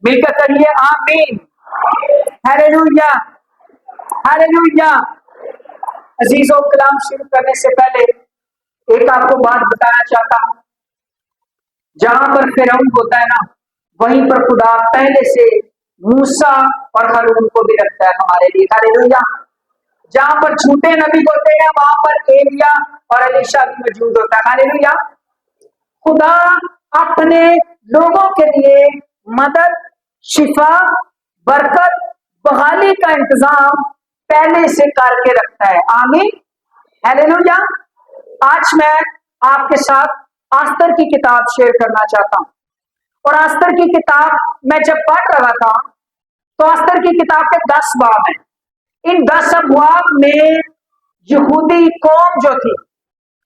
مل کر کہیے آمین، ہاللویا ہاللویا۔ عزیزو، کلام شروع کرنے سے پہلے ایک آپ کو بات بتانا چاہتا ہوں۔ جہاں پر فرعون ہوتا ہے نا، وہیں پر خدا پہلے سے موسیٰ اور ہارون کو بھی رکھتا ہے ہمارے لیے، ہاللویا۔ جہاں پر جھوٹے نبی ہوتے ہیں وہاں پر ایلیا اور الیشا بھی موجود ہوتا ہے، ہاللویا۔ خدا اپنے لوگوں کے لیے مدد، شفا، برکت، بحالی کا انتظام پہلے سے کر کے رکھتا ہے، آمین، ہاللویا۔ آج میں آپ کے ساتھ آستر کی کتاب شیئر کرنا چاہتا ہوں، اور آستر کی کتاب میں جب پڑھ رہا تھا تو آستر کی کتاب کے 10 باب ہیں۔ ان 10 ابواب میں یہودی قوم جو تھی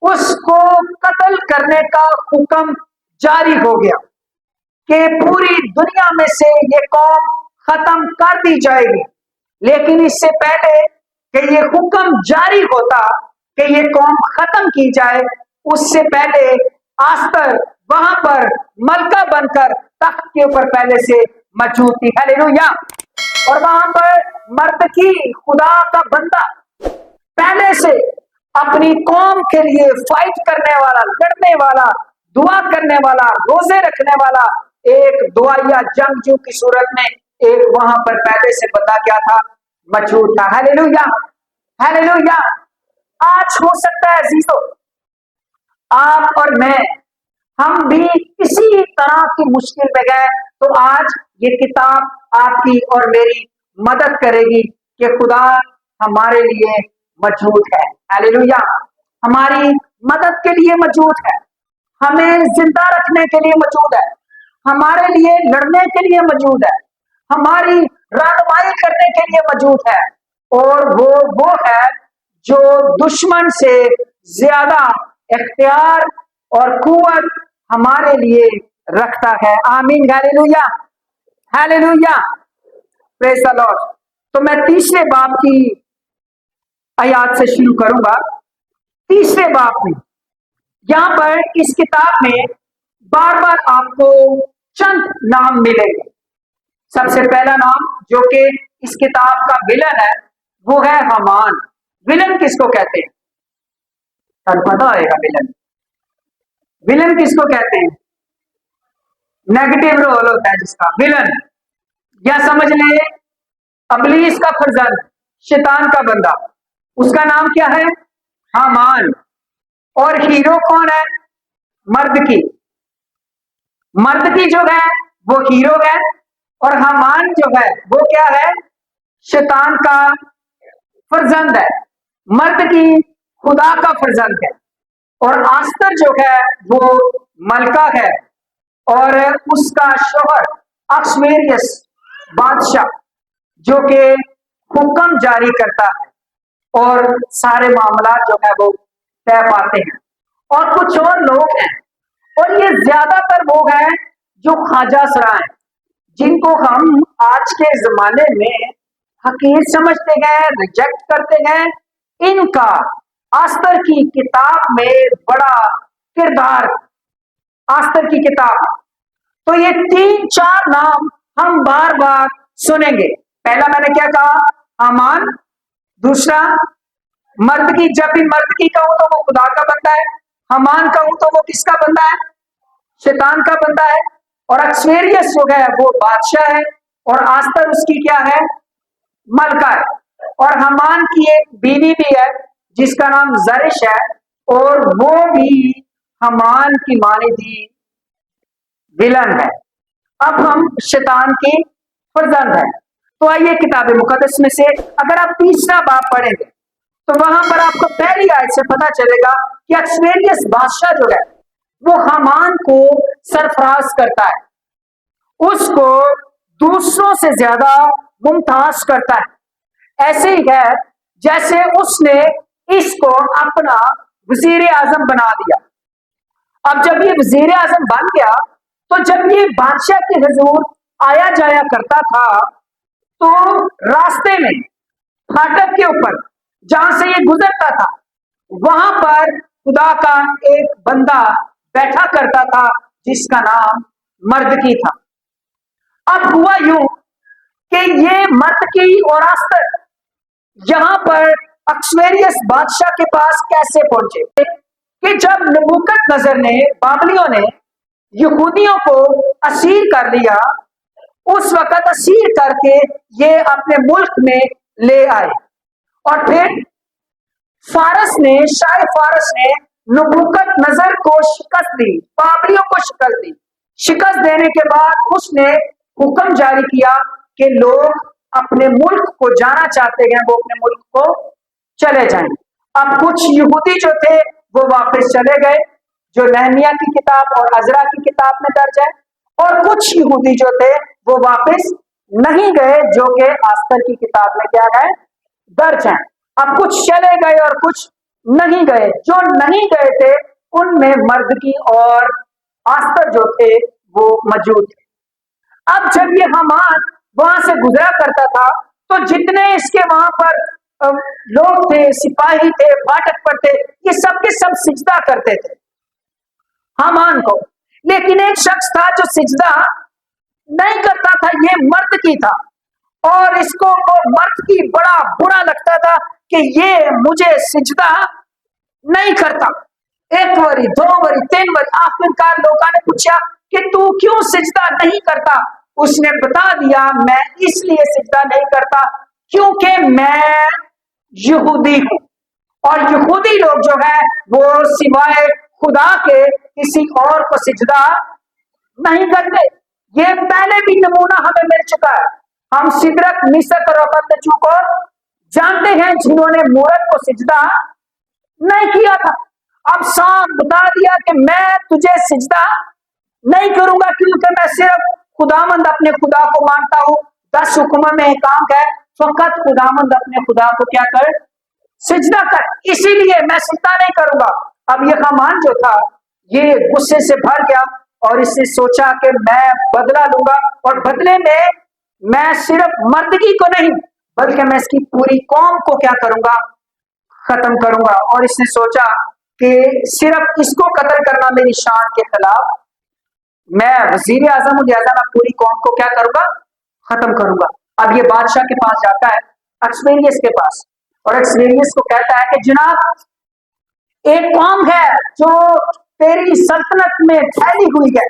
اس کو قتل کرنے کا حکم جاری ہو گیا کہ پوری دنیا میں سے یہ قوم ختم کر دی جائے گی۔ لیکن اس سے پہلے کہ یہ حکم جاری ہوتا کہ یہ قوم ختم کی جائے، اس سے پہلے آستر وہاں پر ملکہ بن کر تخت کے اوپر پہلے سے موجود تھی، ہاللویا۔ اور وہاں پر مردکی، خدا کا بندہ، پہلے سے اپنی قوم کے لیے فائٹ کرنے والا، لڑنے والا، دعا کرنے والا، روزے رکھنے والا، ایک دعائیا جنگجو کی صورت میں ایک وہاں پر پہلے سے بتا کیا تھا، موجود تھا، ہاللویا ہاللویا۔ آج ہو سکتا ہے عزیزو آپ اور میں، ہم بھی کسی طرح کی مشکل میں گئے تو آج یہ کتاب آپ کی اور میری مدد کرے گی کہ خدا ہمارے لیے موجود ہے، ہاللویا، ہماری مدد کے لیے موجود ہے، ہمیں زندہ رکھنے کے لیے موجود ہے، ہمارے لیے لڑنے کے لیے موجود ہے، ہماری رہنمائی کرنے کے لیے موجود ہے، اور وہ ہے جو دشمن سے زیادہ اختیار اور قوت ہمارے لیے رکھتا ہے، آمین، ہاللویا ہاللویا، پریز دی لارڈ۔ تو میں تیسرے باب کی آیات سے شروع کروں گا۔ تیسرے باب میں یہاں پر اس کتاب میں بار بار آپ کو چند نام ملیں گے۔ سب سے پہلا نام جو کہ اس کتاب کا ولن ہے وہ ہے حامان۔ ولن کس کو کہتے ہیں؟ پتا ہوئے گا ولن کس کو کہتے ہیں؟ نیگیٹو رول ہوتا ہے جس کا ولن، یا سمجھ لیں ابلیس کا فرزند، شیطان کا بندہ، اس کا نام کیا ہے؟ حامان۔ اور ہیرو کون ہے؟ مردکی۔ مردکی جو ہے وہ ہیرو ہے، اور حامان جو ہے وہ کیا ہے؟ شیطان کا فرزند ہے۔ مردکی خدا کا فرزند ہے، اور آستر جو ہے وہ ملکہ ہے، اور اس کا شوہر اکسویریس بادشاہ جو کہ حکم جاری کرتا ہے اور سارے معاملات جو ہے وہ طے پاتے ہیں، اور کچھ اور لوگ ہیں، اور یہ زیادہ تر لوگ ہیں جو خواجہ سرا ہیں، جن کو ہم آج کے زمانے میں حقیر سمجھتے ہیں، ریجیکٹ کرتے ہیں۔ ان کا آستر کی کتاب میں بڑا کردار، آستر کی کتاب۔ تو یہ 3-4 نام ہم بار بار سنیں گے۔ پہلا میں نے کیا کہا؟ حامان۔ دوسرا مردکی، جب بھی مردکی کہوں تو وہ خدا کا بندہ ہے، حامان کہوں تو وہ کس کا بندہ ہے؟ شیطان کا بندہ ہے، اور اکسویریس جو ہے وہ بادشاہ ہے، اور آستر اس کی کیا ہے؟ ملکہ ہے۔ اور حامان کی ایک بیوی بھی ہے جس کا نام زرش ہے، اور وہ بھی حامان کی مانندی ولن ہے۔ اب ہم شیطان کی فرزند ہیں۔ تو آئیے کتاب مقدس میں سے اگر آپ تیسرا باب پڑھیں گے تو وہاں پر آپ کو پہلی آیت سے پتا چلے گا کہ اکسویریس بادشاہ جو ہے وہ حامان کو سرفراز کرتا ہے، اس کو دوسروں سے زیادہ ممتاز کرتا ہے۔ ایسے ہی ہے جیسے اس نے اس کو اپنا وزیر اعظم بنا دیا۔ اب جب یہ وزیر اعظم بن گیا تو جب یہ بادشاہ کے حضور آیا جایا کرتا تھا تو راستے میں پھاٹک کے اوپر جہاں سے یہ گزرتا تھا وہاں پر خدا کا ایک بندہ بیٹھا کرتا تھا جس کا نام مردکی تھا۔ اب ہوا یوں کہ یہ مرتکی اور آستر یہاں پر اکسویریس بادشاہ کے پاس کیسے پہنچے کہ جب نبوکت نظر نے بابلیوں نے یہودیوں کو اسیر کر لیا، اس وقت اسیر کر کے یہ اپنے ملک میں لے آئے، اور پھر فارس نے، شاہ فارس نے نبوکت نظر کو شکست دی، بابلیوں کو شکست دی۔ شکست دینے کے بعد اس نے حکم جاری کیا کہ لوگ اپنے ملک کو جانا چاہتے ہیں وہ اپنے ملک کو چلے جائیں۔ اب کچھ یہودی جو تھے وہ واپس چلے گئے، جو نہمیہ کی کتاب اور عزرا کی کتاب میں درج ہے، اور کچھ یہودی جو تھے وہ واپس نہیں گئے، جو کہ آستر کی کتاب میں کیا ہے، درج ہیں۔ اب کچھ چلے گئے اور کچھ نہیں گئے۔ جو نہیں گئے تھے ان میں مردکی اور آستر جو تھے وہ موجود تھے۔ اب جب یہ حامان وہاں سے گزرا کرتا تھا تو جتنے اس کے وہاں پر لوگ تھے، سپاہی تھے، پھاٹک پر تھے، یہ سب کے سب سجدہ کرتے تھے حامان کو، لیکن ایک شخص تھا جو سجدہ نہیں کرتا تھا، یہ مرد کی تھا، اور اس کو وہ مرد کی بڑا برا لگتا تھا کہ یہ مجھے سجدہ نہیں کرتا۔ ایک واری، دو واری، تین واری، آخر کار لوگوں نے پوچھا کہ تو کیوں سجدہ نہیں کرتا؟ اس نے بتا دیا میں اس لیے سجدہ نہیں کرتا کیونکہ میں یہودی ہوں، اور یہودی لوگ جو ہے وہ سوائے خدا کے کسی اور کو سجدہ نہیں کرتے۔ یہ پہلے بھی نمونہ ہمیں مل چکا ہے، ہم سدرک، میشک اور ابدنجو کو جانتے ہیں جنہوں نے مورت کو سجدہ نہیں کیا تھا۔ اب صاحب بتا دیا کہ میں تجھے سجدہ نہیں کروں گا کیونکہ میں صرف خداوند اپنے خدا کو مانتا ہوں، 10 حکموں میں ایک کام ہے، فقط خداوند اپنے خدا کو کیا کر، سجدہ کر، اسی لیے میں سجدہ نہیں کروں گا۔ اب یہ حامان جو تھا یہ غصے سے بھر گیا اور اس نے سوچا کہ میں بدلہ لوں گا، اور بدلے میں میں صرف مردگی کو نہیں بلکہ میں اس کی پوری قوم کو کیا کروں گا، ختم کروں گا۔ اور اس نے سوچا کہ صرف اس کو قتل کرنا میری شان کے خلاف، میں وزیر اعظم ہوں لہٰذا میں پوری قوم کو کیا کروں گا، ختم کروں گا۔ اب یہ بادشاہ کے پاس جاتا ہے، اکسویریس کے پاس، اور اکسویریس کو کہتا ہے کہ جناب ایک قوم ہے جو تیری سلطنت میں پھیلی ہوئی ہے،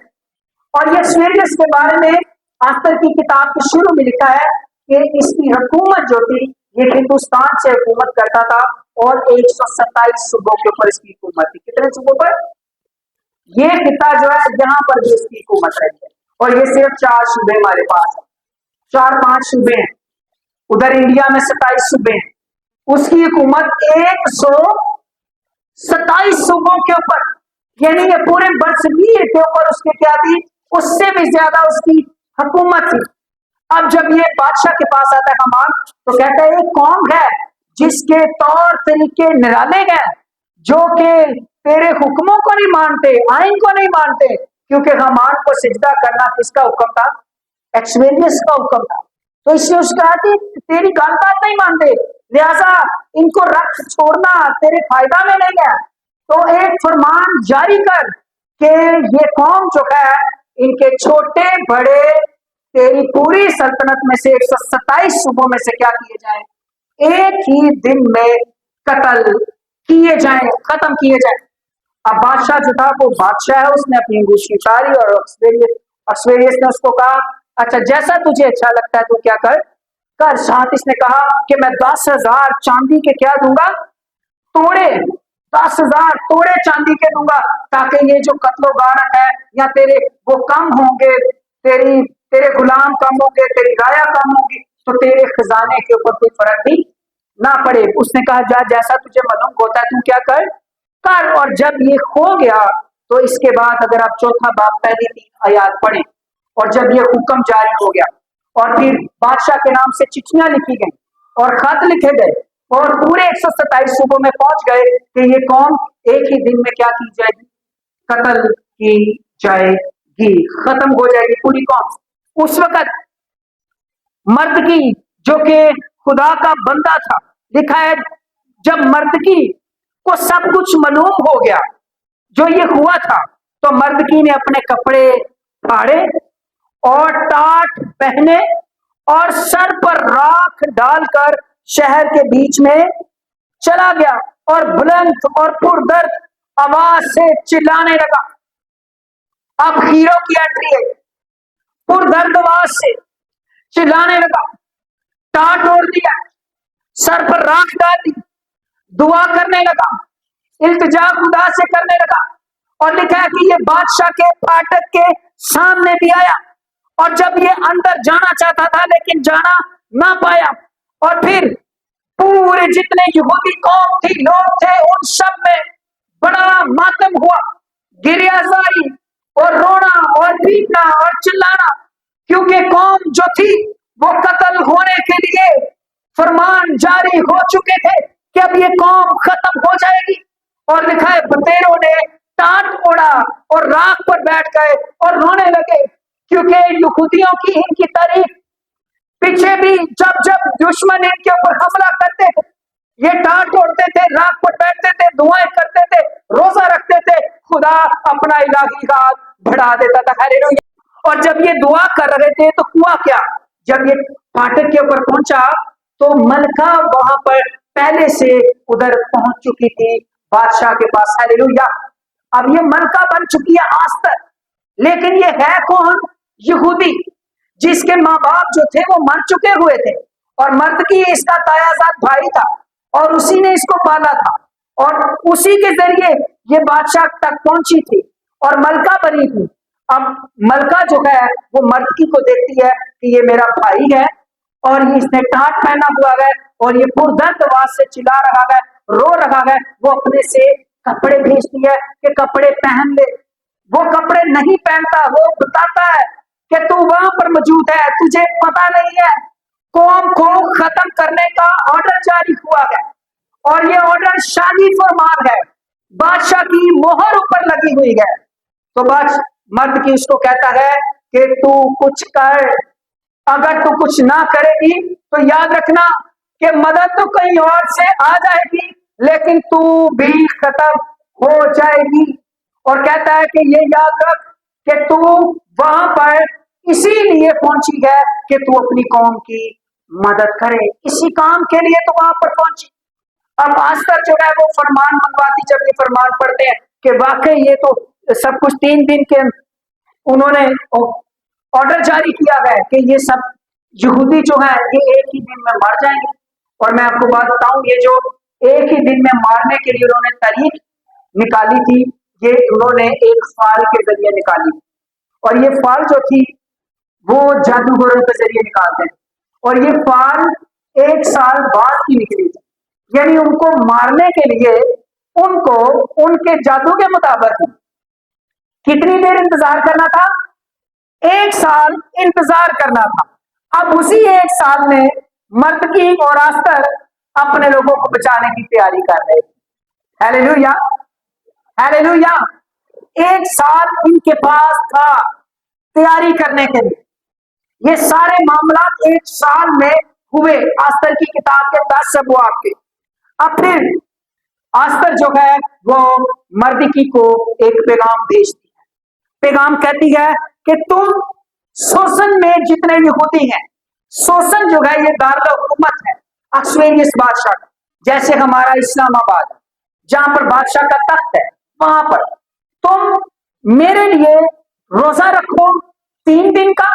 اور یہ اکسویریس کے بارے میں آستر کی کتاب کے شروع میں لکھا ہے کہ اس کی حکومت جو تھی یہ ہندوستان سے حکومت کرتا تھا، اور 127 صوبوں کے اوپر اس کی حکومت تھی۔ کتنے صوبوں پر؟ یہ خطہ جو ہے یہاں پر بھی اس کی حکومت رہی ہے، اور یہ صرف 4 صوبے ہمارے پاس ہیں، 4-5 صوبے ہیں، ادھر انڈیا میں 27 صوبے ہیں، اس کی حکومت 127 صوبوں کے اوپر، یعنی یہ پورے برصغیر کے اوپر اس کے کیا تھی، اس سے بھی زیادہ اس کی حکومت تھی۔ اب جب یہ بادشاہ کے پاس آتا ہے حامان تو کہتا ہے ایک قوم ہے جس کے طور طریقے نرالے ہیں، جو کہ تیرے حکموں کو نہیں مانتے، آئین کو نہیں مانتے، کیونکہ حامان کو سجدہ کرنا کس کا حکم تھا؟ ایکسویریس کا حکم تھا۔ تو اس نے اس کہا کہ تیری گال بات نہیں مانتے، لہذا ان کو رکھ چھوڑنا تیرے فائدہ میں نہیں ہے، تو ایک فرمان جاری کر کہ یہ قوم جو ہے ان کے چھوٹے بڑے تیری پوری سلطنت میں سے 127 صوبوں میں سے کیا کیے جائیں، ایک ہی دن میں قتل کیے جائیں، ختم کیے جائیں۔ اب بادشاہ جو تھا وہ بادشاہ ہے، اس نے اپنی انگوشی اتاری، اور اکسویریس نے اس کو کہا اچھا جیسا تجھے اچھا لگتا ہے تو کیا کر کر۔ ساتھ اس نے کہا کہ میں 10,000 چاندی کے کیا دوں گا، توڑے، 10,000 توڑے چاندی کے دوں گا، تاکہ یہ جو قتل و غارت ہے یا تیرے وہ کم ہوں گے، تیرے غلام کم ہوں گے، تیری رایا کم ہوں گی، تو تیرے خزانے کے اوپر کوئی فرق بھی نہ پڑے۔ اس نے کہا جا جیسا تجھے معلوم ہوتا ہے تو کیا کر کر۔ اور جب یہ ہو گیا تو اس کے بعد اگر آپ 4 باب پہلی 3 آیات پڑھیں، اور جب یہ حکم جاری ہو گیا اور پھر بادشاہ کے نام سے چٹھیاں لکھی گئیں اور خط لکھے گئے اور پورے 127 صوبوں میں پہنچ گئے کہ یہ قوم ایک ہی دن میں کیا کی جائے گی، قتل کی جائے گی، ختم ہو جائے گی پوری قوم۔ اس وقت مردکی جو کہ خدا کا بندہ تھا، لکھا ہے جب مردکی کو سب کچھ معلوم ہو گیا جو یہ ہوا تھا تو مردکی نے اپنے کپڑے پھاڑے और टाट पहने और सर पर राख डालकर शहर के बीच में चला गया और बुलंद और पुरदर्द आवाज से चिल्लाने लगा। अब हीरो की एंट्री है। पुरदर्द आवाज से चिल्लाने लगा, टाट ओढ़ दिया, सर पर राख डाल दी, दुआ करने लगा, इल्तिजा खुदा से करने लगा। और लिखा है कि ये बादशाह के फाटक के सामने भी आया और जब ये अंदर जाना चाहता था लेकिन जाना ना पाया। और फिर पूरे जितने यहूदी कौम थी, लोग थे, उन सब में बड़ा मातम हुआ, गिरियाजारी और रोना और पीटना और चिल्लाना, क्योंकि कौम जो थी वो कत्ल होने के लिए फरमान जारी हो चुके थे कि अब ये कौम खत्म हो जाएगी। और लिखा है बतेरों ने टाट ओढ़ा और राख पर बैठ गए और रोने लगे, क्योंकि यहूदियों की इनकी तारीफ पीछे भी जब जब दुश्मन इनके ऊपर हमला करते थे, ये टाट ओढ़ते थे, राख पर बैठते थे, दुआएं करते थे, रोजा रखते थे, खुदा अपना इलाही हाथ बढ़ा देता था। हालेलुया। और जब ये दुआ कर रहे थे तो हुआ क्या, जब ये फाटक के ऊपर पहुंचा तो मलका वहां पर पहले से उधर पहुंच चुकी थी बादशाह के पास। हालेलुया। अब ये मलका बन चुकी है आस्तर, लेकिन ये है कौन? यहूदी, जिसके माँ बाप जो थे वो मर चुके हुए थे और मर्द की इसका तायाजाद भाई था और उसी ने इसको पाला था और उसी के जरिए ये बादशाह तक पहुंची थी और मलका बनी थी। अब मलका जो है वो मर्द को देखती है कि ये मेरा भाई है और इसने टाट पहना हुआ है और ये पुरदर्द आवाज से चिल्ला रहा है, रो रहा है। वो अपने से कपड़े भेजती है कि कपड़े पहन ले। वो कपड़े नहीं पहनता, वो बताता है कि तू वहां पर मौजूद है, तुझे पता नहीं है, कौम को खत्म करने का ऑर्डर जारी हुआ है और ये ऑर्डर शादी फरमान है, बादशाह की मोहर ऊपर लगी हुई है। तो बस मर्द की उसको कहता है कि तू कुछ कर, अगर तू कुछ ना करेगी तो याद रखना कि मदद तो कहीं और से आ जाएगी लेकिन तू भी खत्म हो जाएगी। और कहता है कि ये याद रख कि तू वहां पर इसीलिए पहुंची है कि तू अपनी कौम की मदद करे, इसी काम के लिए तो वहां पर पहुंची। अब आस्तर जो है वो फरमान मंगवाती, जब ये फरमान पढ़ते हैं कि वाकई ये तो सब कुछ 3 दिन के उन्होंने ऑर्डर जारी किया है कि ये सब यहूदी जो है ये एक ही दिन में मर जाएंगे। और मैं आपको बात बताऊं, ये जो एक ही दिन में मारने के लिए उन्होंने तारीख निकाली थी, ये उन्होंने एक फाल के जरिए निकाली और ये फाल जो थी वो जादूगरों के जरिए निकालते हैं और ये फाल 1 साल बाद की निकली थी। यानी उनको मारने के लिए उनको उनके जादू के मुताबिक कितनी देर इंतजार करना था? 1 साल इंतजार करना था। अब उसी 1 साल में मर्दकी और आस्तर अपने लोगों को बचाने की तैयारी कर रहे थे। Hallelujah, hallelujah. 1 साल इनके पास था तैयारी करने के लिए। ये सारे मामला 1 साल में हुए आस्तर की किताब के 10 अबवाब के। अब फिर आस्तर जो है वो मर्दकी को एक पैगाम भेजती है। पैगाम कहती है कि तुम शोषण में जितने यहूदी हैं, शोषण जो है ये दारुल हुकूमत है अक्सवेरियस बादशाह का, जैसे हमारा इस्लामाबाद जहां पर बादशाह का तख्त है, वहां पर तुम मेरे लिए रोजा रखो 3 दिन का।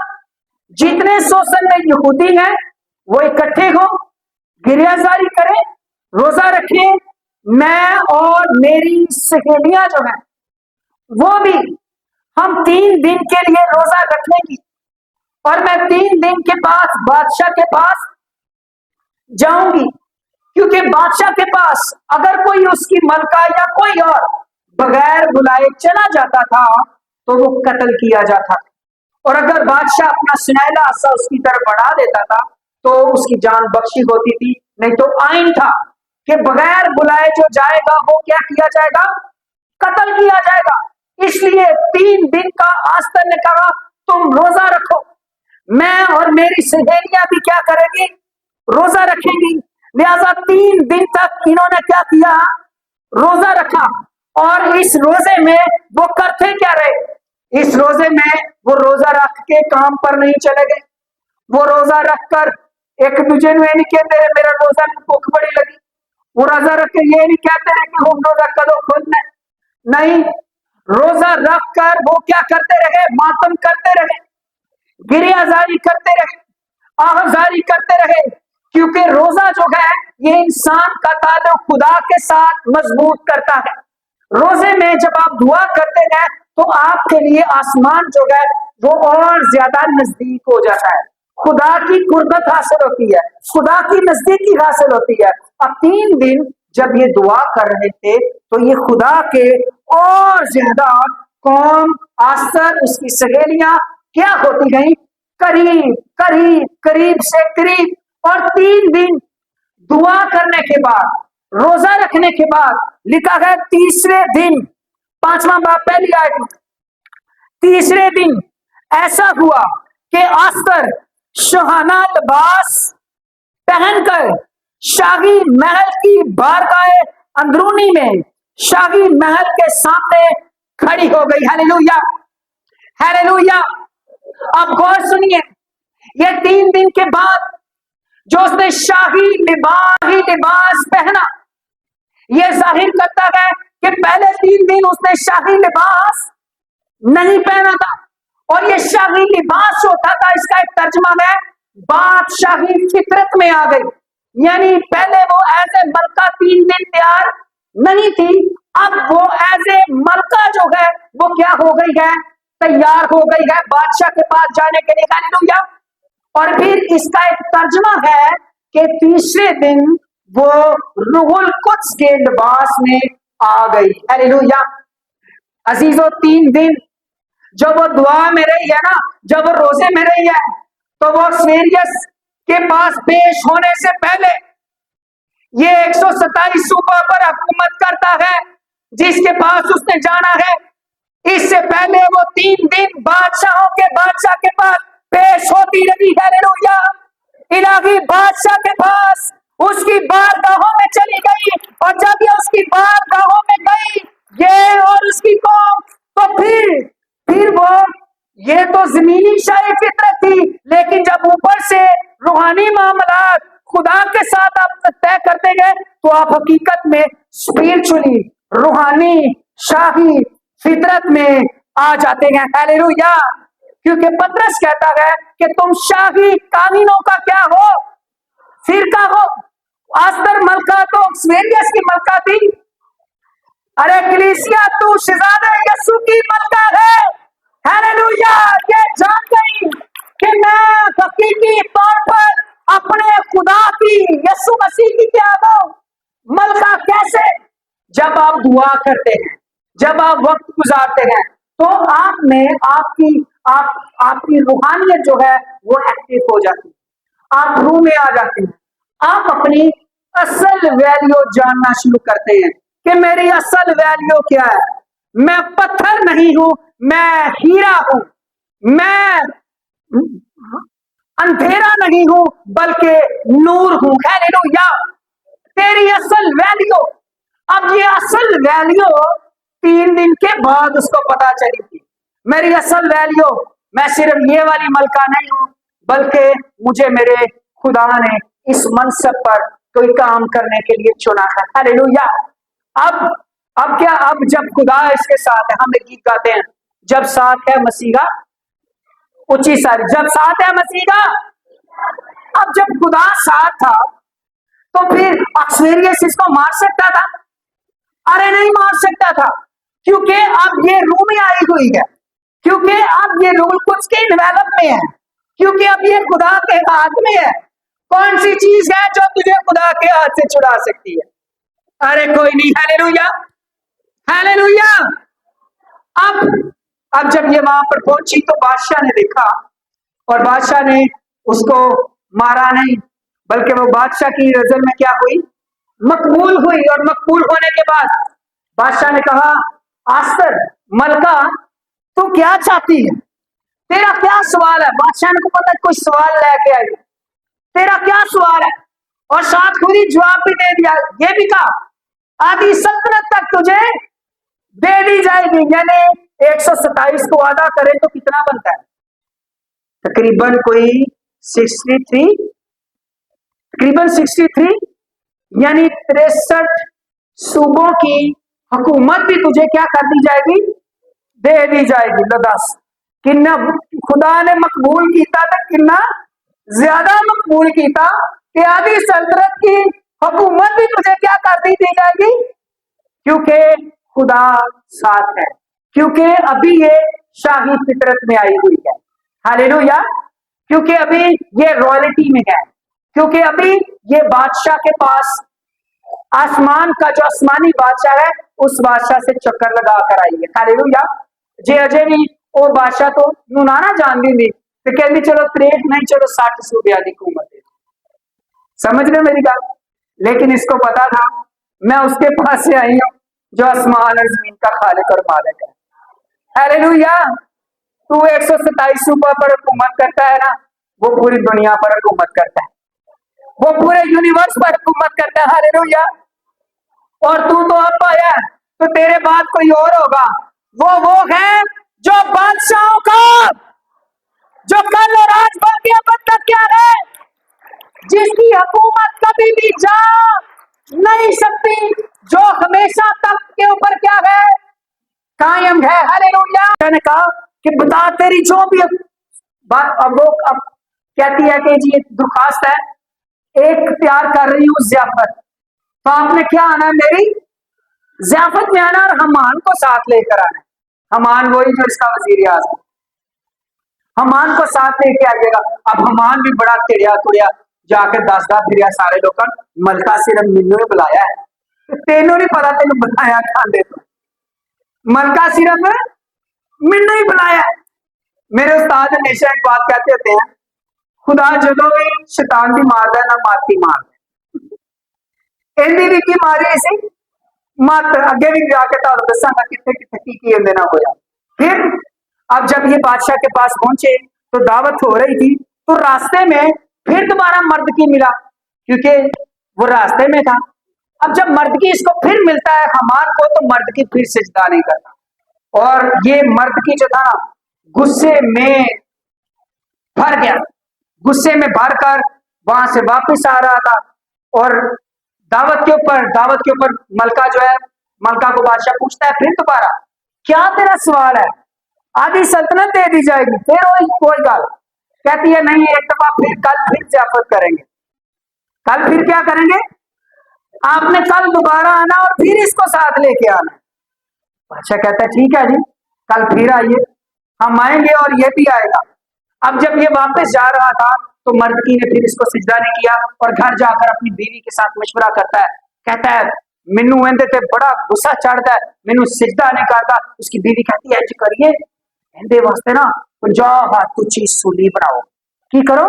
जितने शोषण में यहूदी हैं वो इकट्ठे हो, गिरियाजारी करें, रोजा रखें। मैं और मेरी सहेलियां जो हैं वो भी, हम 3 दिन के लिए रोजा रखेंगी और मैं 3 दिन के पास बादशाह के पास जाऊंगी, क्योंकि बादशाह के पास अगर कोई उसकी मलका या कोई और बगैर बुलाए चला जाता था तो वो कत्ल किया जाता था, और अगर बादशाह अपना सुनहला सा उसकी तरफ बढ़ा देता था तो उसकी जान बख्शी होती थी। नहीं तो आइन था कि बगैर बुलाए जो जाएगा वो क्या किया जाएगा? कत्ल किया जाएगा। इसलिए 3 दिन का आस्तर ने कहा तुम रोजा रखो, मैं और मेरी सहेलियां भी क्या करेंगी? रोजा रखेंगी। लिहाजा 3 दिन तक इन्होंने क्या किया? रोजा रखा। और इस रोजे में वो करते क्या रहे? इस रोजे में वो रोजा रख के काम पर नहीं चले गए, वो रोजा रख कर एक दूसरे ने नहीं कहते रहे मेरा रोजा में भूख बड़ी लगी, वो रोजा रख के ये नहीं कहते रहे कि हम रोजा करो खोलना, नहीं, रोजा रख कर वो क्या करते रहे, मातम करते रहे, गिरियाजारी करते रहे, आहजारी करते रहे, क्योंकि रोजा जो है ये इंसान का ताल्लुक खुदा के साथ मजबूत करता है। रोजे में जब आप दुआ करते हैं तो आपके लिए आसमान जो है वो और ज्यादा नजदीक हो जाता है, खुदा की कुर्बत हासिल होती है, खुदा की नजदीकी हासिल होती है। अब 3 दिन जब ये दुआ कर रहे थे तो ये खुदा के और ज्यादा कौम, आसर, उसकी सहेलियां क्या होती गई, करीब करीब करीब से करीब। और 3 दिन दुआ करने के बाद, रोजा रखने के बाद लिखा है तीसरे दिन, 5वां बाब पहली आयत में, तीसरे दिन ऐसा हुआ कि आस्तर शहाना लिबास पहनकर शाही महल की बारगाह अंदरूनी में शाही महल के सामने खड़ी हो गई। Hallelujah, hallelujah. अब गौर सुनिए, ये 3 दिन के बाद जो उसने शाही लिबास पहना, ये जाहिर करता है कि पहले 3 दिन उसने शाही लिबास नहीं पहना था, और ये शाही लिबास जो होता था इसका एक तर्जमा है बादशाही फितरत में आ गई, यानी पहले वो एज ए मलका 3 दिन तैयार नहीं थी, अब वो एज ए मलका जो है वो क्या हो गई है, तैयार हो गई है बादशाह के पास जाने के लिए। हालेलुया। और फिर इसका एक तर्जमा है कि तीसरे दिन वो रूहुल कुद्स के लिबास में आ गई। हालेलुया। अजीजों, 3 दिन जब वो दुआ में रही है ना, जब वो रोजे में रही है, तो वो क्विरियस के पास पेश होने से पहले ये 127 सूबों पर हुकूमत करता है जिसके पास उसने जाना है, इससे पहले वो 3 दिन बादशाहों के बादशाह के पास पेश होती रही। हालेलुया। इलाही बादशाह के पास उसकी बारगाहों में चली गई, और जब ये उसकी बारगाहों में गई, ये और उसकी कौम, तो फिर वो, ये तो जमीनी शाही फितरत थी, लेकिन जब ऊपर से रूहानी मामलात खुदा के साथ आप तय करते गए तो आप हकीकत में स्पिरिचुअली, रूहानी शाही फितरत में आ जाते हैं। हालेलुया। क्योंकि पतरस कहता है कि तुम शाही कानूनों का क्या हो, फिरका हो। आस्तर मलका तो क्विरियस की मलका थी, अरे कलीसिया तू शहजादा यीशु की मलका है। हालेलुया। ये जान गई कि मैं हकीकी तौर पर अपने खुदा की, यीशु मसीह की क्या हूं, मलका कैसे? जब आप दुआ करते हैं, जब आप वक्त गुजारते हैं, तो आप में आपकी रूहानियत जो है वो एक्टिव हो जाती है, आप रूह में आ जाते हैं, आप अपनी असल वैल्यू जानना शुरू करते हैं कि मेरी असल वैल्यू क्या है। मैं पत्थर नहीं हूं, मैं हीरा हूं, मैं अंधेरा नहीं हूं बल्कि नूर हूं। हालेलुया। तेरी असल वैल्यू, अब ये असल वैल्यू 3 दिन के बाद उसको पता चली थी। मेरी असल वैल्यू, मैं सिर्फ ये वाली मलका नहीं हूं, बल्कि मुझे मेरे खुदा ने इस मनसब पर कोई काम करने के लिए चुना है। हालेलुया। अब क्या, अब जब खुदा इसके साथ है, हम एक गीत गाते हैं, जब साथ है मसीहा, ऊंची सारी, जब साथ है मसीहा। अब जब खुदा साथ था तो फिर अक्सरियत इसको मार सकता था? अरे नहीं मार सकता था, क्योंकि अब ये रूह में आई हुई है, क्योंकि अब ये रूह कुछ के डेवलप में है, क्योंकि अब ये खुदा के हाथ में है। कौन सी चीज है जो तुझे खुदा के हाथ से छुड़ा सकती है? अरे कोई नहीं। Hallelujah, hallelujah. अब जब ये वहां पर पहुंची तो बादशाह ने देखा, और बादशाह ने उसको मारा नहीं, बल्कि वो बादशाह की नजर में क्या हुई, मकबूल हुई। और मकबूल होने के बाद बादशाह ने कहा, आस्तर मलका तू क्या चाहती है, तेरा क्या सवाल है? बादशाह ने को पता कोई सवाल लेके आई, तेरा क्या सवाल है? और साथ खुद ही जवाब भी दे दिया, ये भी कहा आधी सल्तनत तक तुझे दे दी जाएगी, यानी 127 को आधा करें तो कितना बनता है? तकरीबन कोई 63, तकरीबन 63, यानी 63 सूबों की हुकूमत भी तुझे क्या कर दी जाएगी? दे दी जाएगी। लो दस किन्ना खुदा ने मकबूल किया था, किन्ना ज्यादा मकबूल किया कि आधी सल्तनत की हुकूमत भी तुझे क्या कर दी जाएगी, क्योंकि खुदा साथ है, क्योंकि अभी ये शाही फितरत में आई हुई है। हालेलुया। क्योंकि अभी ये रॉयल्टी में है, क्योंकि अभी ये बादशाह के पास आसमान का जो आसमानी बादशाह है उस बादशाह से चक्कर लगा कर आई है। हालेलुया। जे अजय भी वो बादशाह तो नुनाना जान दी नहीं, तो कहती चलो 63 नहीं, चलो 60 सूबे की हुकूमत है। समझ रहे मेरी बात? लेकिन इसको पता था मैं उसके पास से आई हूं जो आसमान और जमीन का खालिक और मालिक है। हालेलुया। तू 127 सूबा पर हुकूमत करता है ना, वो पूरी दुनिया पर हुकूमत करता है, वो पूरे यूनिवर्स पर हुकूमत करता है। हालेलुया। और तू तो अब आया, तो तेरे बाद कोई और होगा। वो है जो बादशाहों का, जो कल और आज बल्कि अब तक क्या है, जिसकी हुकूमत कभी भी जा नहीं सकती, जो हमेशा तक के ऊपर क्या है, कायम है। हालेलुया। मैंने कहा कि बता तेरी जो भी बात, अब वो अब कहती है कि जी एक दरखास्त है, एक तैयार कर रही हूं ज़ियाफत, तो आपने क्या आना है, मेरी ज़ियाफत में आना और हमान को साथ लेकर आना है। हमान वही जो इसका वजीर आज़म, हमान को साथ लेके आइएगा। अब हमान भी बड़ा टिड़िया टुड़िया जाकर दसदा फिर सारे लोग मलका सिर्फ मैनू ही बुलाया है, तेनों नहीं पता तेन बुलाया खाने तो, मलका सिर्फ मैनू ही बुलाया। मेरे उस्ताद हमेशा एक बात कहते होते हैं, खुदा जदों भी शैतान की मारदा ना माती मारदा, इन्दी भी की मारी सी मत, अगे भी जाके तुहानू दसांगा किथे किथे की इहदे नाल होया। फिर अब जब ये बादशाह के पास पहुंचे तो दावत हो रही थी, तो रास्ते में फिर दोबारा मर्द की मिला, क्योंकि वो रास्ते में था। अब जब मर्द की इसको फिर मिलता है हमार को, तो मर्द की फिर सिजदा नहीं करता, और ये मर्द की जो था ना गुस्से में भर गया, गुस्से में भरकर वहां से वापस आ रहा था, और दावत के ऊपर मलका जो है, मलका को बादशाह पूछता है फिर दोबारा, क्या तेरा सवाल है? आधी सल्तनत दे दी जाएगी। फिर कोई गल कहती है नहीं, एक दफा फिर कल फिर ज़ियाफत करेंगे। कल फिर क्या करेंगे? आपने कल दोबारा आना और फिर इसको साथ लेके आना। बादशाह कहता है ठीक है जी, कल फिर आइए, हम आएंगे और ये भी आएगा। अब जब ये वापस जा रहा था तो मर्दकी ने फिर इसको सिजदा नहीं किया, और घर जाकर अपनी बीवी के साथ मशवरा करता है, कहता है मैनू इहदे ते बड़ा गुस्सा चढ़ता है, मैनू सिजदा नहीं करता। उसकी बीवी कहती है इंज करिए, इहदे वास्ते ना 50 हाथ ऊंची सूली बनाओ। की करो?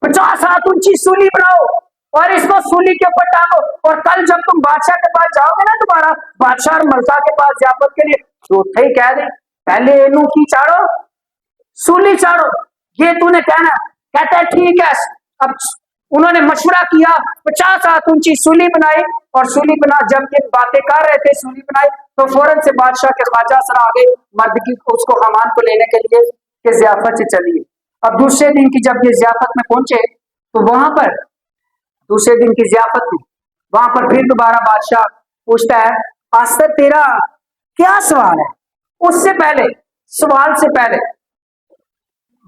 50 हाथ ऊंची सूली बनाओ और इसको सूली के ऊपर टांगो, और कल जब तुम बादशाह के पास जाओगे ना दोबारा, बादशाह और मलका के पास ज़ियाफत के लिए, तो उठे ही कह दे पहले इनू की चाड़ो, सूली चाड़ो, ये तूने कहना। कहता है ठीक है। अब उन्होंने मशवरा किया, 50 हाथ ऊंची सूली बनाई, और सूली बना, जब ये बातें कर रहे थे सूली बनाई, तो फौरन से बादशाह के ख्वाजा सर आ गए मर्द की, उसको हमान को लेने के लिए कि ज़ियाफत से चलिए। अब दूसरे दिन की जब ये ज़ियाफत में पहुंचे, तो वहां पर दूसरे दिन की ज़ियाफत में वहां पर फिर दोबारा बादशाह पूछता है आस्तर तेरा क्या सवाल है? उससे पहले, सवाल से पहले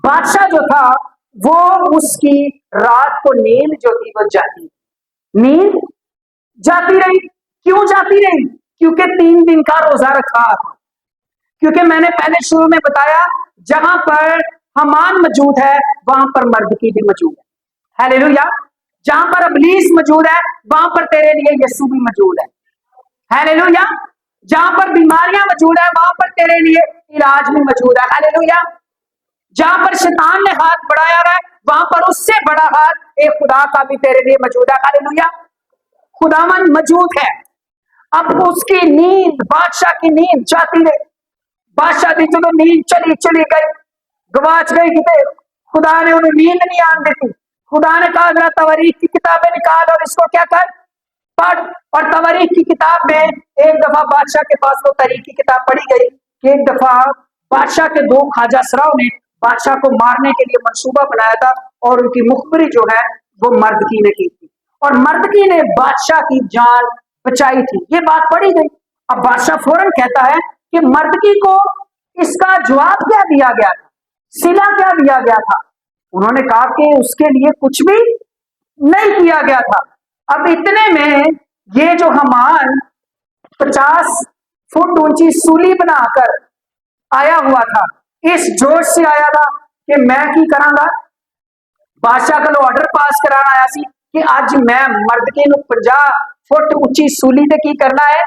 बादशाह जो था वो, उसकी रात को नींद जो थी वो नींद जाती रही। क्यों जाती रही? क्योंकि 3 दिन का रोजा रखा था। क्योंकि मैंने पहले शुरू में बताया जहां पर हमान मौजूद है वहां पर मर्दकी भी मौजूद है। हालेलुया। जहां पर इब्लीस मौजूद है वहां पर तेरे लिए यीशु भी मौजूद है। हालेलुया। जहां पर बीमारियां मौजूद है वहां पर तेरे लिए इलाज भी मौजूद है। हालेलुया। जहां पर शैतान ने हाथ बढ़ाया है वहां पर उससे बड़ा हाथ एक खुदा का भी तेरे लिए मौजूद है। हालेलुया। खुदावन मौजूद है। अब उसकी नींद, बादशाह की नींद जाती रही। बादशाह की जो नींद चली गई, गवाच गई, कितने खुदा ने उन्हें नींद नहीं आने दी। खुदा ने कहा जरा तवारीख की किताबें निकाल और इसको क्या कर, पढ़। और तवारीख की किताब में एक दफा बादशाह के पास वो तरीख की किताब पढ़ी गई کہ ایک دفعہ بادشاہ کے دو خواجہ سراؤ نے بادشاہ کو مارنے کے لیے منصوبہ بنایا تھا اور ان کی مخبری جو ہے وہ مردکی نے کی تھی اور مردکی نے بادشاہ کی جان بچائی تھی. یہ بات پڑھی گئی. اب بادشاہ فوراً کہتا ہے کہ مردکی کو اس کا جواب کیا دیا گیا تھا, سلا کیا دیا گیا تھا. انہوں نے کہا کہ اس کے لیے کچھ بھی نہیں کیا گیا تھا. اب اتنے میں یہ جو ہمان 50 فٹ اونچی سولی بنا کر آیا ہوا تھا, اس جوش سے آیا تھا کہ میں کی کراں گا, بادشاہ کا آرڈر پاس کرانا آیا سی کہ اج میں مردکی نو 50 فٹ اونچی سولی تے کی کرنا ہے,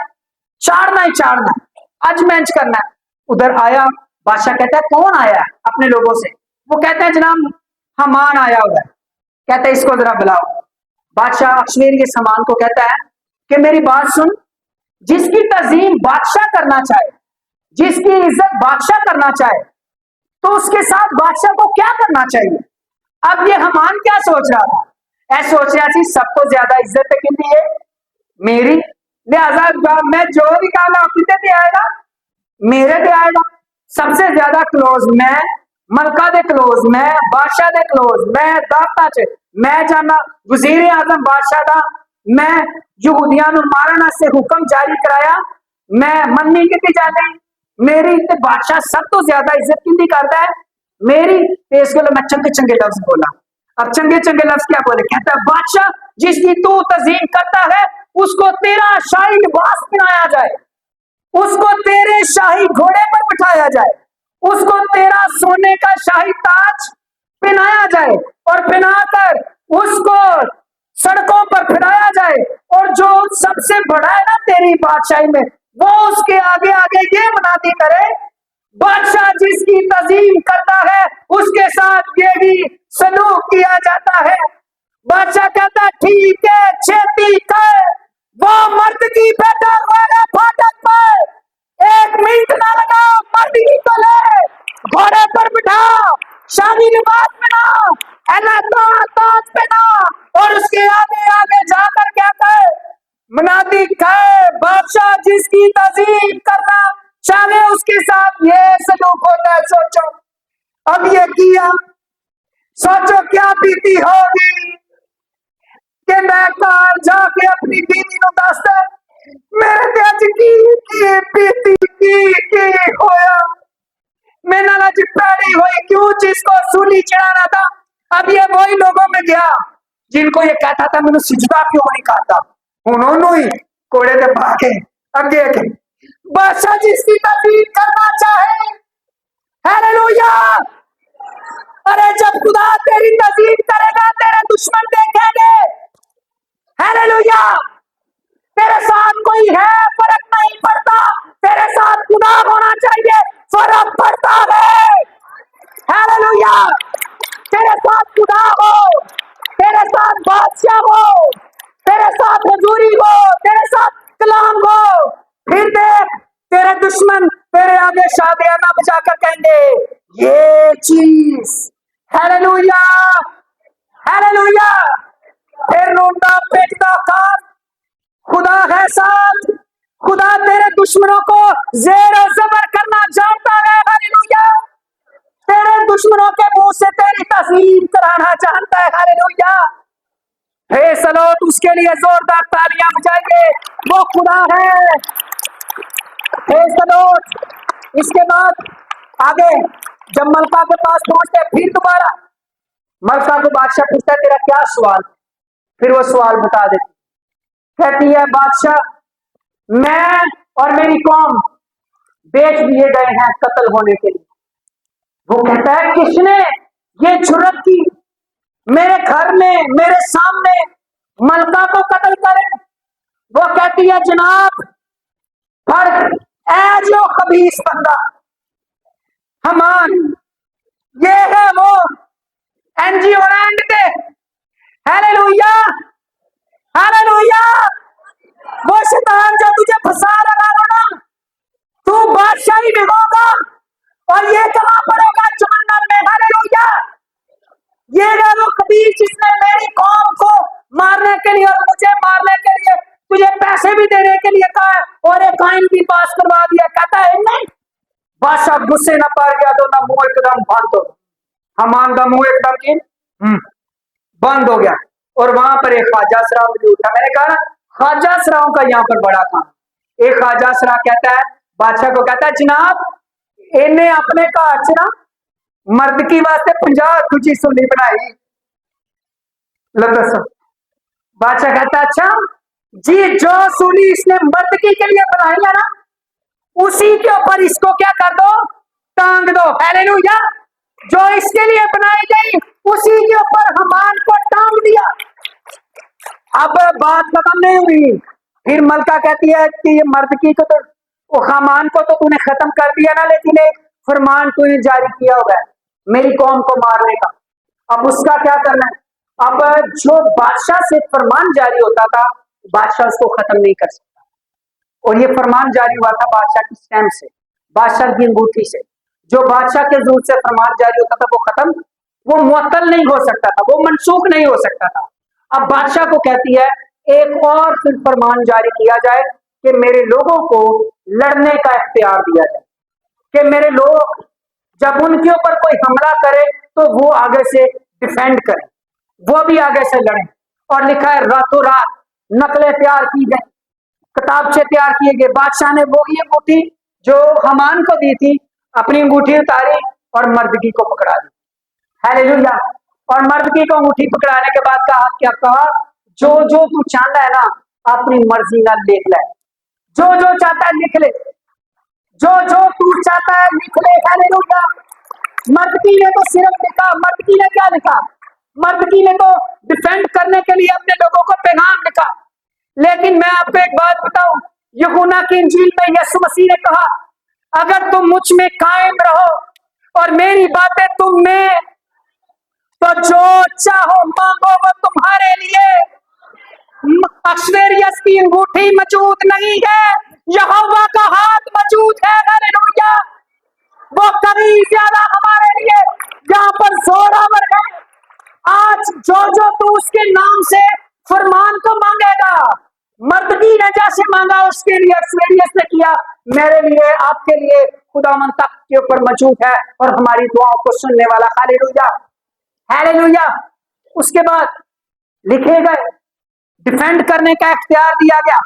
چاڑنا ہی چاڑنا, اج مینج کرنا ہے. ادھر آیا, بادشاہ کہتا ہے کون آیا ہے اپنے لوگوں سے. وہ کہتے ہیں جناب حمان آیا ہوا ہے. کہتے ہیں اس کو ذرا بلاؤ. بادشاہ اکشویری حمان کو کہتا ہے کہ میری بات سن, جس کی تعظیم بادشاہ کرنا چاہے, جس کی عزت بادشاہ کرنا چاہے, تو اس کے ساتھ بادشاہ کو کیا کرنا چاہیے. اب یہ حمان کیا سوچ رہا تھا, ایسا سوچ رہا تھی سب تو زیادہ عزت کتنی ہے میری, لہذا میں جو بھی کام اپنے تے آئے گا میرے تے آئے گا. سب سے زیادہ کلوز میں, ملکہ دے کلوز میں, بادشاہ دے کلوز میں, داتا چ میں جانا وزیر اعظم بادشاہ دا, میں یہودیاں نو مارن سے حکم جاری کرایا, میں مننی کیتی جانے, میری تے بادشاہ سب تو زیادہ عزت کیندی کردا ہے میری. اس کو میں چنگے چنگے لفظ بولا. اب چنگے چنگے لفظ کیا بولے, کہتا ہے بادشاہ جس کی تو تعظیم کرتا ہے اس کو تیرا شاہی لباس پہنایا جائے, اس کو تیرے شاہی گھوڑے پر بٹھایا جائے, اس کو تیرا سونے کا شاہی تاج پہنایا جائے اور پہنا کر اس کو سڑکوں پر پھرایا جائے, اور جو سب سے بڑا ہے نا تیری بادشاہی میں وہ اس کے آگے آگے یہ منادی کرے, بادشاہ جس کی تعظیم کرتا ہے اس کے ساتھ یہ بھی سلوک کیا جاتا ہے. بادشاہ کہتا ٹھیک ہے, چھیتی کر, وہ مرد کی بیٹا والا پھاٹک پر, 1 منٹ نہ لگا, مرد کی تو لے, گھوڑے پر بٹھا, شادی لباس پہنا, تاج پہنا, اور اس کے آگے آگے جا کر کیا کہے, منادی کہے بادشاہ جس کی تعظیم کرنا چاہے اس کے ساتھ یہ سلوک ہوتا ہے. سوچو اب یہ کیا, سوچو کیا بیتی ہوگی کہ میں کار جا کے اپنی بیوی نو دستا میرے تے اج کی بیتی کی ہویا, میں نال اج پیڑی ہوئی کیوں, جس کو سولی چڑھانا تھا. اب یہ وہی لوگوں میں گیا جن کو یہ کہتا تھا مجھے سجدہ کیوں نہیں کرتا, انہوں ہی کوڑے دے بھاگے اگے کے. بادشاہ جس کی تعظیم کرنا چاہے, ہیلیلویا, ارے جب خدا تیری تعظیم کرے گا تیرے دشمن دیکھیں گے, ہیلیلویا, تیرے ساتھ کوئی ہے فرق نہیں پڑتا, تیرے ساتھ خدا ہونا چاہیے, فرق پڑتا ہے. ہیلیلویا, تیرے ساتھ خدا ہو, تیرے ساتھ بادشاہ ہو, تیرے ساتھ حضوری ہو, تیرے ساتھ کلام ہو, پھر دیکھ تیرے دشمن تیرے آگے شادیانہ بجا کر کہیں گے یہ چیز. Hallelujah, hallelujah. پھر روندہ پیٹتا کار, خدا ہے ساتھ, خدا تیرے دشمنوں کو زیر و زبر کرنا جانتا ہے. ہیلیلویا, تیرے دشمنوں کے منہ سے تیری تعظیم کرانا جانتا ہے. ہیلیلویا. ہے سلوٹ اس کے لیے زوردار تالیاں بجائیے, وہ خدا ہے. ہے سلوٹ. اس کے بعد آگے جب ملکہ کے پاس پہنچتے پھر دوبارہ ملکہ کو بادشاہ پوچھتا ہے تیرا کیا سوال, پھر وہ سوال بتا دیتی. کہتی ہے بادشاہ میں اور میری قوم بیچ دیے گئے ہیں قتل ہونے کے لیے. وہ کہتا ہے کس نے یہ جرت کی میرے گھر میں میرے سامنے ملکہ کو قتل کرے. وہ کہتی ہے جناب فرق اے جو خبیث بندہ حمان, یہ ہے وہ این جی اورینڈ دے. Hallelujah, hallelujah. وہ شیطان جو تجھے پھنسا رہا ہونا, تو بادشاہی میں ہوگا اور یہ کہاں پڑے گا جہنم میں. ہیلیلویا. یہ ہے وہ خبیث جس نے میری قوم کو مارنے کے لیے اور مجھے مارنے کے لیے تجھے پیسے بھی دینے کے لیے کہا اور ایک آئین بھی پاس کروا دیا. کہتا ہے نہیں, बादशाह गुस्से न पार गया तो ना मुंह एकदम बंद हो, हमान का मुंह एकदम की बंद हो गया। और वहां पर एक ख्वाजा सरा भी उठा। मैंने कहा ना ख्वाजा सराओं का यहाँ पर बड़ा काम। एक ख्वाजा सरा कहता है बादशाह को, कहता है जनाब इन्हें अपने घर च ना मर्द की वास्ते 50 दूजी सुली बनाई। लो दसो। बादशाह कहता है अच्छा जी, जो सूली इसने मर्द की के लिए बनाई है ना उसी के ऊपर इसको क्या कर दो, टांग दो। हालेलुया। जो इसके लिए बनाई गई उसी के ऊपर हमान को टांग दिया। अब बात खत्म नहीं हुई। फिर मलका कहती है कि ये मर्द की को तो हमान को तो तूने खत्म कर दिया ना, लेकिन एक फरमान तूने जारी किया हुआ है मेरी कौम को मारने का। अब उसका क्या करना है? अब जो बादशाह से फरमान जारी होता था बादशाह उसको खत्म नहीं कर सकता। और ये फरमान जारी हुआ था बादशाह की स्टैम्प से, बादशाह की अंगूठी से। जो बादशाह के जूर से फरमान जारी होता था वो खत्म, वो मुअत्तल नहीं हो सकता था, वो मनसूख नहीं हो सकता था। अब बादशाह को कहती है एक और फिर फरमान जारी किया जाए कि मेरे लोगों को लड़ने का इख्तियार दिया जाए, कि मेरे लोग जब उनके ऊपर कोई हमला करे तो वो आगे से डिफेंड करें, वो भी आगे से लड़े। और लिखा है रातों रात नकलें तैयार की गई, किताबचे तैयार किए गए। बादशाह ने वो ही अंगूठी जो हमान को दी थी अपनी अंगूठी उतारी और मर्दगी को पकड़ा दी। हालेलुया। और मर्दगी को अंगूठी पकड़ाने के बाद कहा क्या कहा, जो जो तू चाहता है ना अपनी मर्जी ना लिख ले, जो जो चाहता है लिख ले, जो जो तू चाहता है लिख ले। हालेलुया। मर्दगी ने तो सिर्फ लिखा, मर्दगी ने क्या लिखा, मर्दगी ने तो डिफेंड करने के लिए अपने लोगों को पैगाम लिखा। लेकिन मैं आपको एक बात बताऊं, यूहन्ना की इंजील में यीशु मसीह ने कहा अगर तुम मुझ में कायम रहो और मेरी बातें तुम में, तो जो चाहो मांगो वो तुम्हारे लिए। अश्वेरियस की अंगूठी मौजूद नहीं है, यहोवा का हाथ मौजूद है। हालेलुया। वो कभी ज्यादा हमारे लिए यहाँ पर जोरावर है। आज जो जो तू उसके नाम से फरमान को मांगेगा, मर्दगी ने जैसे मांगा उसके लिए अश्वेरियस ने किया, मेरे लिए आपके लिए खुदावंद तख्त के ऊपर मौजूद है और हमारी दुआओं को सुनने वाला। हालेलुया। हालेलुया। उसके बाद लिखे गए डिफेंड करने का इख्तियार दिया गया।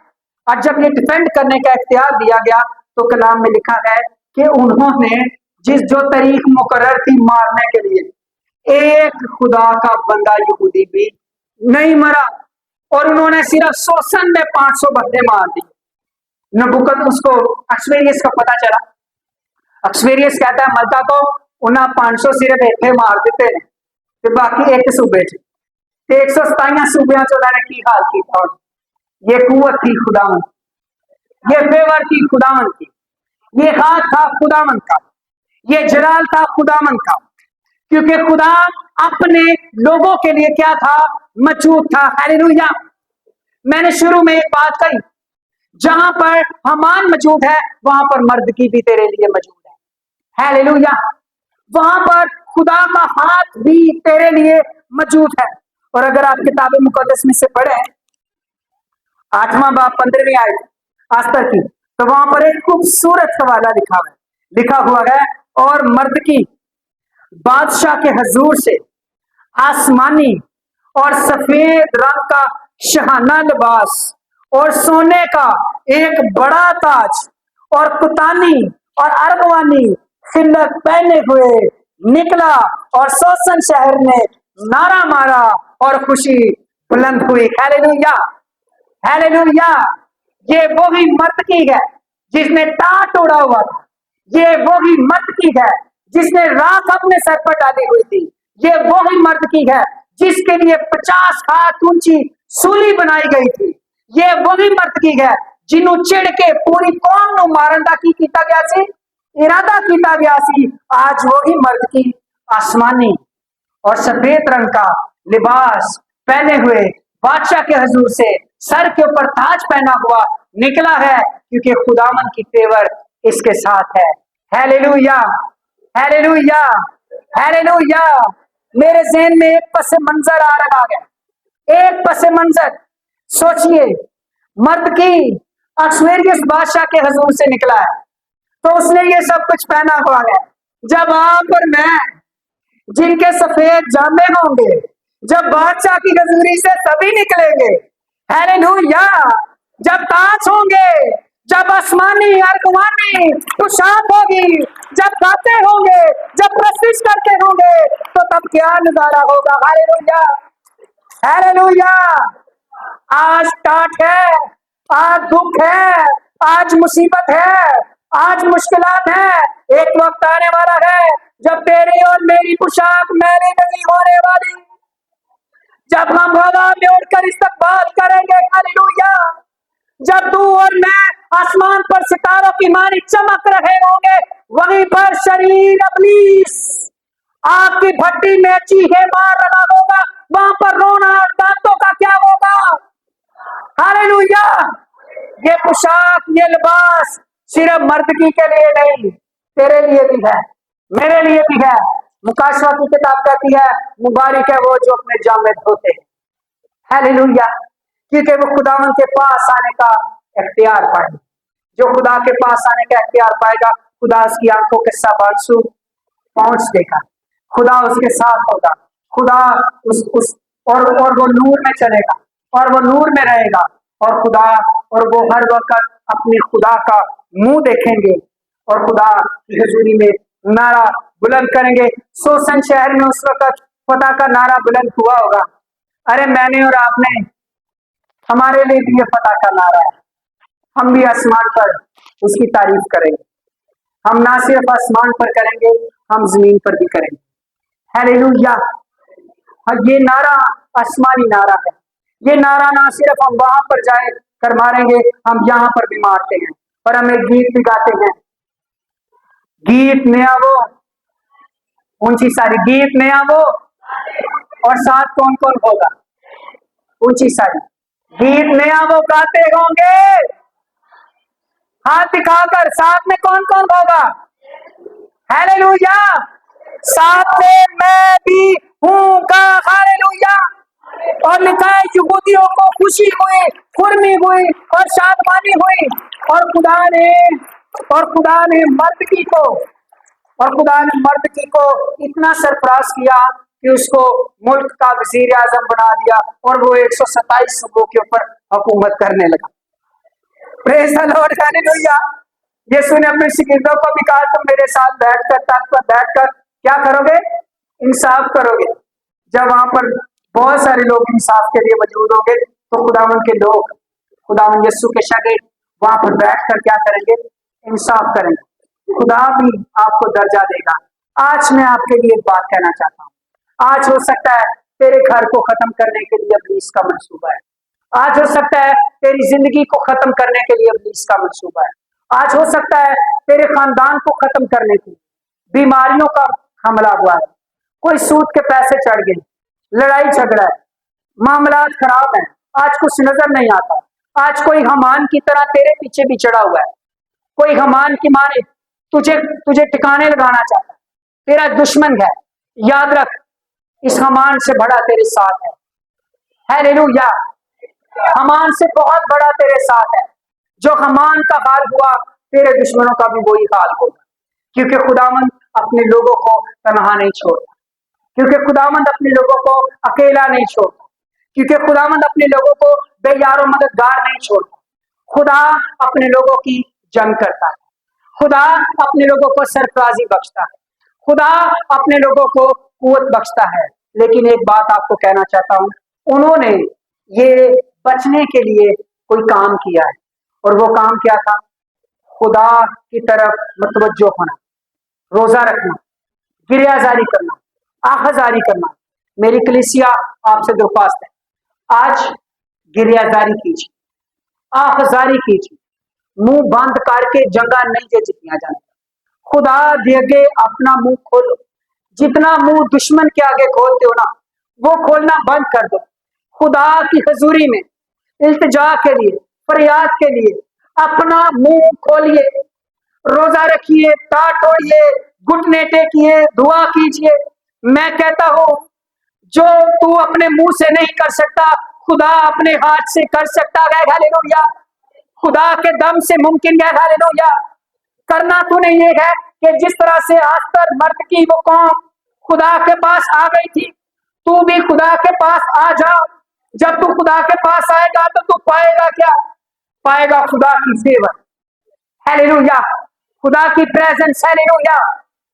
और जब ये डिफेंड करने का इख्तियार दिया गया तो कलाम में लिखा है कि उन्होंने जिस जो तारीख मुकर्रर थी मारने के लिए, एक खुदा का बंदा यहूदी भी नहीं मरा। और उन्होंने सिर्फ शोषण में 500 बंदे मार दिए। नबुकद उसको अश्वेरियस का पता चला। अश्वेरियस कहता है मलका को उन्हें 500 सिर्फ इतने मार देते हैं तो बाकी एक सूबे च 127 सूबे उन्होंने की हाल किया। ये कुवत थी खुदावन, ये फेवर थी खुदावन की, ये हाथ था खुदावन का, ये जलाल था खुदावन का, क्योंकि खुदा अपने लोगों के लिए क्या था, मौजूद था। हालेलुया। मैंने शुरू में एक बात कही, जहां पर हमान मौजूद है वहां पर मर्दगी भी तेरे लिए मौजूद है। हालेलुया। वहां पर खुदा का हाथ भी तेरे लिए मौजूद है। और अगर आप किताब मुकद्दस में से पढ़े 8वां बाब 15वीं आयत आस्तर की, तो वहां पर एक खूबसूरत हवाला लिखा हुआ है और मर्दगी बादशाह के हजूर से आसमानी और सफेद रंग का शहाना लिबास और सोने का एक बड़ा ताज और कुतानी और अरगवानी खिल्लत पहने हुए निकला और सोसन शहर ने नारा मारा और खुशी बुलंद हुई। हालेलुया। हालेलुया। ये वही मर्दगी है जिसने टाट उड़ा हुआ था, ये वही मर्दगी है जिसने राख अपने सर पर डाली हुई थी, ये वही मर्दगी है जिसके लिए 50 हाथ ऊंची सूली बनाई गई थी, ये वही मर्दगी है जिन्हों चिड़ के पूरी कौम नु मारन दा की कीता गया सी, इरादा किया गया सी। आज वही मर्दगी आसमानी और सफेद रंग का लिबास पहने हुए बादशाह के हजूर से सर के ऊपर ताज पहना हुआ निकला है, क्योंकि खुदावन की फेवर इसके साथ है। हालेलुया। हालेलुया। हालेलुया। मेरे ज़हन में एक पस मंजर आ रहा है, एक पस मंजर। सोचिए, मर्दगी अश्वेरियस बादशाह के हजूर से निकला है, تو اس نے یہ سب کچھ پہنا ہوا ہے. جب آپ اور میں جن کے سفید جامے ہوں گے، جب بادشاہ کی حضوری سے سبھی نکلیں گے، ہیلیلویا، جب تاج ہوں گے، جب آسمانی ارغوانی پوشاک ہوگی، جب گاتے ہوں گے، جب پرستش کرتے ہوں گے، تو تب کیا نظارہ ہوگا. Hallelujah, hallelujah. آج ٹاٹ ہے، آج دکھ ہے، آج مصیبت ہے، آج مشکلات ہیں. ایک وقت آنے والا ہے جب تیری اور میری پوشاک میلی نہیں ہونے والی، جب ہم ہوا میں اڑ کر استقبال کریں گے. ہیلیلویا. جب تو اور میں آسمان پر ستاروں کی مانی چمک رہے ہوں گے، وہیں پر شریر ابلیس آگ کی بھٹی میں چیخے مار رہا ہوگا. وہاں پر رونا اور دانتوں کا کیا ہوگا. ہیلیلویا. یہ پوشاک، یہ لباس صرف مردگی کے لیے نہیں، تیرے لیے بھی ہے، میرے لیے بھی ہے. مکاشفہ کی کتاب کہتی ہے مبارک ہے وہ جو اپنے جامے دھوتے ہیں. ہیلیلویا. کیونکہ وہ خداوند کے پاس آنے کا اختیار پائے. جو خدا کے پاس آنے کا اختیار پائے گا، خدا اس کی آنکھوں کے سب آنسو پہنچ دے گا. خدا اس کے ساتھ ہوگا. خدا اور وہ نور میں چلے گا اور وہ نور میں رہے گا. اور خدا اور وہ ہر وقت اپنے خدا کا منہ دیکھیں گے اور خدا کی حضوری میں نعرہ بلند کریں گے. سوسن شہر میں اس وقت فتح کا نعرہ بلند ہوا ہوگا. ارے میں نے اور آپ نے، ہمارے لیے بھی یہ فتح کا نعرہ ہے. ہم بھی آسمان پر اس کی تعریف کریں گے. ہم نہ صرف آسمان پر کریں گے، ہم زمین پر بھی کریں گے. ہیلیلویا. یہ نعرہ آسمانی نعرہ ہے. یہ نعرہ نہ صرف ہم وہاں پر جائے کر ماریں گے، ہم یہاں پر بھی مارتے ہیں. اور ہم ایک گیت بھی گاتے ہیں، گیت نیا وہ اونچی ساری، گیت نیا وہ، اور ساتھ کون کون ہوگا؟ اونچی ساری. گیت نیا وہ گاتے ہوں گے، ہاتھ دکھا کر. ساتھ میں کون کون ہوگا؟ ہیلیلویا. ساتھ میں میں بھی ہوں گا. ہیلیلویا. اور لکھا ہے یہودیوں کو خوشی ہوئی، خرمی ہوئی اور شادمانی ہوئی. اور خدا نے مردکی کو اتنا سرفراز کیا کہ اس کو ملک کا وزیر اعظم بنا دیا اور وہ 127 صوبوں کے اوپر حکومت کرنے لگا. پریز دی لارڈ. ہیلیلویا. یسوع نے اپنے شاگردوں کو بھی کہا تم میرے ساتھ بیٹھ کر کیا کرو گے؟ انصاف کرو گے. جب وہاں پر بہت سارے لوگ انصاف کے لیے موجود ہوں گے تو خداوند کے لوگ، خداوند یسوع کے شاگرد وہاں پر بیٹھ کر کیا کریں گے؟ انصاف کریں گے. خدا بھی آپ کو درجہ دے گا. آج میں آپ کے لیے ایک بات کہنا چاہتا ہوں. آج ہو سکتا ہے تیرے گھر کو ختم کرنے کے لیے ابلیس کا منصوبہ ہے. آج ہو سکتا ہے تیری زندگی کو ختم کرنے کے لیے ابلیس کا منصوبہ ہے. آج ہو سکتا ہے تیرے خاندان کو ختم کرنے کی بیماریوں کا حملہ ہوا ہے. کوئی سود کے پیسے چڑھ گئے، لڑائی جھگڑا ہے، معاملات خراب ہیں، آج کچھ نظر نہیں آتا. آج کوئی حمان کی طرح تیرے پیچھے بھی چڑھا ہوا ہے. کوئی حمان کی مانے تجھے ٹھکانے لگانا چاہتا ہے. تیرا دشمن ہے. یاد رکھ، اس حمان سے بڑا تیرے ساتھ ہے. ہیلیلویا. حمان سے بہت بڑا تیرے ساتھ ہے. جو حمان کا حال ہوا تیرے دشمنوں کا بھی وہی حال ہوگا. کیونکہ خداوند اپنے لوگوں کو تنہا نہیں چھوڑتا. کیونکہ خداوند اپنے لوگوں کو اکیلا نہیں چھوڑتا. کیونکہ خداوند اپنے لوگوں کو بے یار و مددگار نہیں چھوڑتا. خدا اپنے لوگوں کی جنگ کرتا ہے. خدا اپنے لوگوں کو سرفرازی بخشتا ہے. خدا اپنے لوگوں کو قوت بخشتا ہے. لیکن ایک بات آپ کو کہنا چاہتا ہوں، انہوں نے یہ بچنے کے لیے کوئی کام کیا ہے، اور وہ کام کیا تھا؟ خدا کی طرف متوجہ ہونا، روزہ رکھنا، گریہ زاری کرنا، آہذاری کرنا. میری کلیسیا آپ سے درخواست ہے، آج گریہ زاری کیجیے، آہذاری کیجیے. منہ بند کر کے جگہ نہیں جتیا جاتا. خدا دے اپنا منہ کھولو. جتنا منہ دشمن کے آگے کھولتے ہو نا، وہ کھولنا بند کر دو. خدا کی حضوری میں التجا کے لیے، فریاد کے لیے اپنا منہ کھولیے. روزہ رکھیے، ٹاٹ توڑیے، گھٹنے ٹیکیے، دعا کیجیے. میں کہتا ہوں جو تو اپنے منہ سے نہیں کر سکتا، خدا اپنے ہاتھ سے کر سکتا ہے. ہیلیلویا. خدا کے دم سے ممکن ہے. ہیلیلویا. کرنا تو نہیں یہ ہے کہ جس طرح سے آستر مرد کی وہ قوم خدا کے پاس آ گئی تھی، تو بھی خدا کے پاس آ جا۔ جب تو خدا کے پاس آئے گا تو پائے گا کیا؟ پائے گا خدا کی فیور، ہیلیلویا، خدا کی پریزنس، ہیلیلویا،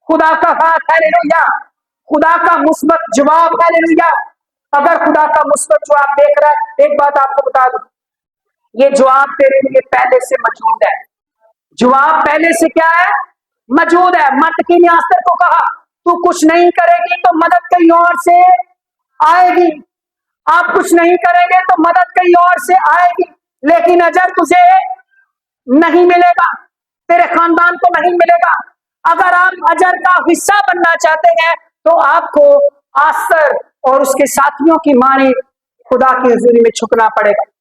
خدا کا ہاتھ، ہیلیلویا، خدا کا مثبت جواب، ہیلیلویا۔ اگر خدا کا مثبت جواب دیکھ رہا ہے، ایک بات آپ کو بتا دوں، یہ جواب تیرے لیے پہلے سے موجود ہے۔ جواب پہلے سے کیا ہے؟ موجود ہے۔ مرد کی نیاستر کو کہا تو کچھ نہیں کرے گی تو مدد کہیں اور سے آئے گی، آپ کچھ نہیں کریں گے تو مدد کہیں اور سے آئے گی، لیکن اجر تجھے نہیں ملے گا، تیرے خاندان کو نہیں ملے گا۔ اگر آپ اجر کا حصہ بننا چاہتے ہیں تو آپ کو آستر اور اس کے ساتھیوں کی مانے خدا کی حضوری میں جھکنا پڑے گا۔